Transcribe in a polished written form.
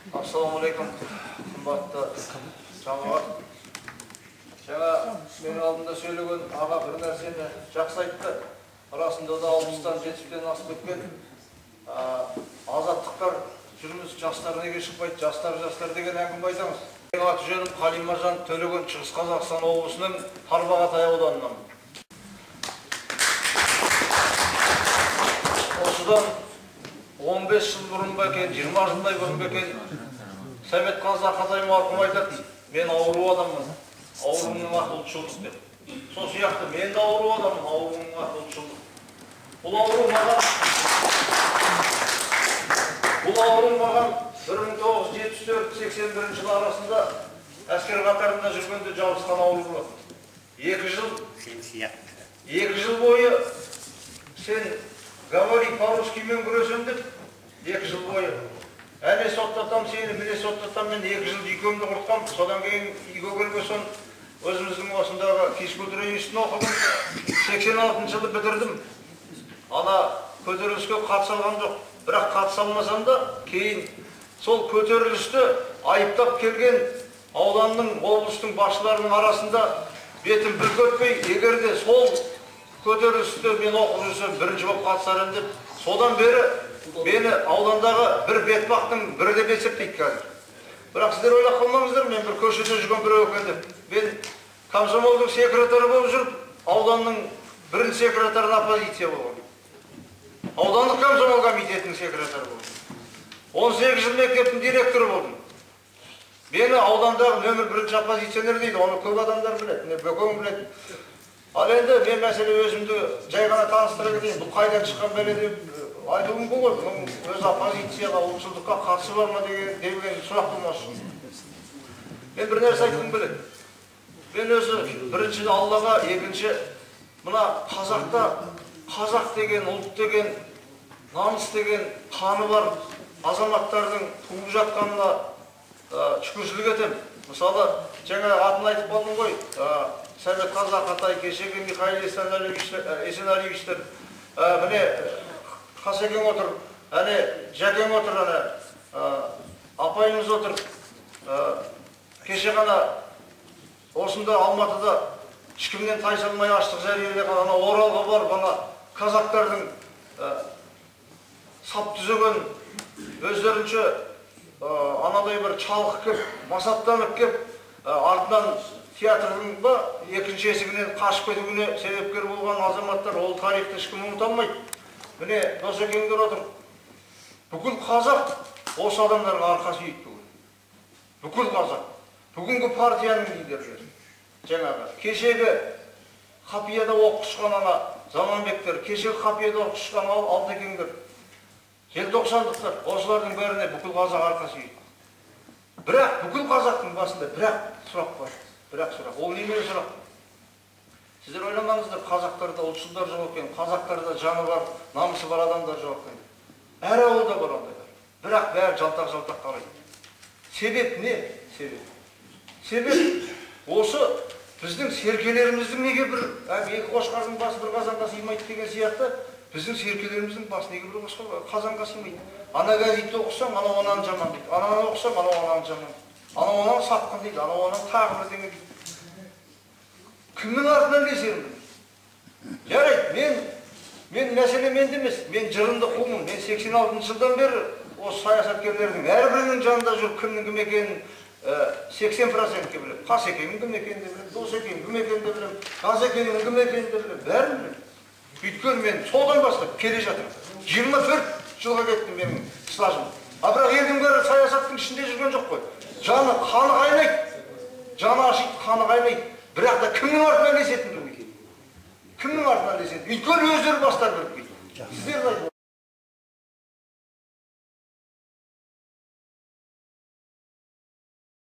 Ассалаумағалейкум, қымбатты жамағат. Жаңа менің алдымда сөйлеген аға бір нәрсені жақсы айтты. Арасында да 60-тан 70-тен асып кеткен азаттықтар жүрміз, жастар неге шықпайды, жастар деген әңгіме айтамыз. Менің аты жөнім Қалимажан Төлеген, Шығыс Қазақстан облысының Тарбағатай ауданынан. Осыдан 15 жыл бұрын ба екен, 20 жылдай бұрын ба екен, Совет Қазақатай марқұм айтатын, мен ауру адаммын, ауруымның аты ұлтшылдық деп. Сол сияқты мен де ауру адаммын, ауруымның аты ұлтшылдық. Бұл ауру маған 1974-81 жыл арасында әскер қатарында жүргенде жабысқан ауру болады. 2 жыл бойы сен говори по-русски мен күресем деп, 2 жыл бойы. Әне соттатам сені, міне соттатам мен 2 жыл үйкемді құртқам. Содан кейін үйге келген соң өзіміздің осындағы кешкі институтын оқыдым. 86 жылы бітірдім. Ана көтеріліске қатыса алған жоқ. Бірақ қатыса алмасам да, кейін сол көтерілісті айыптап келген ауданның, облыстың басшыларының арасында бетім бүркетпей, егер де сол көтерілісті мен оқып жүрсем бірінші болып қатысарым деп, содан бері мені аудандағы бір бетбақтың бірі деп есептейді қазір. Бірақ сіздер ойлап қалмаңыздар, мен бір көшеде жүрген біреу екен деп. Мен комсомолдың секретары болып жүріп, ауданның бірінші секретарына оппозиция болған. Аудандық комсомол комитетінің секретары болдым. 18 жыл мектептің директоры болдым. Мені аудандағы нөмір 1-ші оппозиционер дейді, оны көп адамдар біледі, бөкен біледі. Ал енді мен мәселе өзімді жай ғана таныстыра кетейін, бұл қайдан шыққан бәле деп айтуым болады. Өз оппозицияға, ұлтшылдыққа қатысы бар ма деген сұрақ болмасын. Мен бір нәрсе айтқым келеді. Мен өзі бірінші Аллаға, екінші мына қазақта қазақ деген, ұлт деген, намыс деген қаны бар азаматтардың туып жатқанына шүкіршілік етемін. Мысалы, жаңа атын айтып қалдым ғой, Совет Қазақатай, кешегі Михаил Есенәлиевичтер, міне Қасекең отыр, әне Жәкең отыр, апайымыз отыр. Кеше ғана осында Алматыда ешкімнен тайсалмай аштық жариялаған, ана Оралға барып, ана казактардың сап түзеген өздерінше анадай бір чалқы кеп, масаттанып кеп, артынан театрдың ба екінші есігінен қашып кетуіне себепкер болған азаматтар, ол тарихты ешкім ұмыта алмайды. Міне досекеңдер отыр. Бүкіл қазақ осы адамдарға арқасы үйді бүгін. Бүкіл қазақ. Бүгінгі партияның лидерлері. Жаңағы кешегі Қапияда оқышқан ана Заманбектер, кешегі Қапияда оқышқан Алтекеңдер, желтоқсандықтар, осылардың бәріне бүкіл қазақ арқасы үйді. Бірақ бүкіл қазақтың басында бірақ сұрақ бар. Бірақ сұрақ, ол немен сұрақ? Сіздер ойламаңыздар, қазақтарда ұлтшылдар жоқ екен, қазақтарда жаны бар, намысы бар адамдар жоқ екен. Әр ауылда бар ондайлар. Бірақ бәрі жалтақ қарайды. Себеп не? Себеп осы біздің серкелеріміздің неге бір екі қошқардың басы бір қазанға сыймайды деген сияқты, біздің серкелеріміздің басы неге бір қазанға сыймайды. Ана газетті оқысаң, ана онан жаман дейді. Ананы оқысаң, ана онан жаман дейді. Ана онан сатқын дейді, ана онан тағы бір деген дейді. Кімнің артынан десермін? Жарайды, мен мәселе менде емес. Мен жырынды қумын. Мен 86 жылдан бері осы саясаткерлердің әрбірінің жанында жүріп кімнің кім екенін 80%-ке білем. Қасекеңнің кім екенін де білем, Досекеңнің кім екенін де білем, Қазекеңнің кім екенін де білем, бәрін білем. Өйткені мен содан бастап келе жатырмын. 24 жылға кеттім менің стажым. Бірақ елдің бәрі саясаттың ішінде жүрген жоқ қой. Жаны қаны қайнайды, жаны ашиды, қаны қайнайды. Бірақ та кімнің артынан десетін білмейді. Кімнің артынан десетін? Өйткені өздері бастар білмейді. Сіздер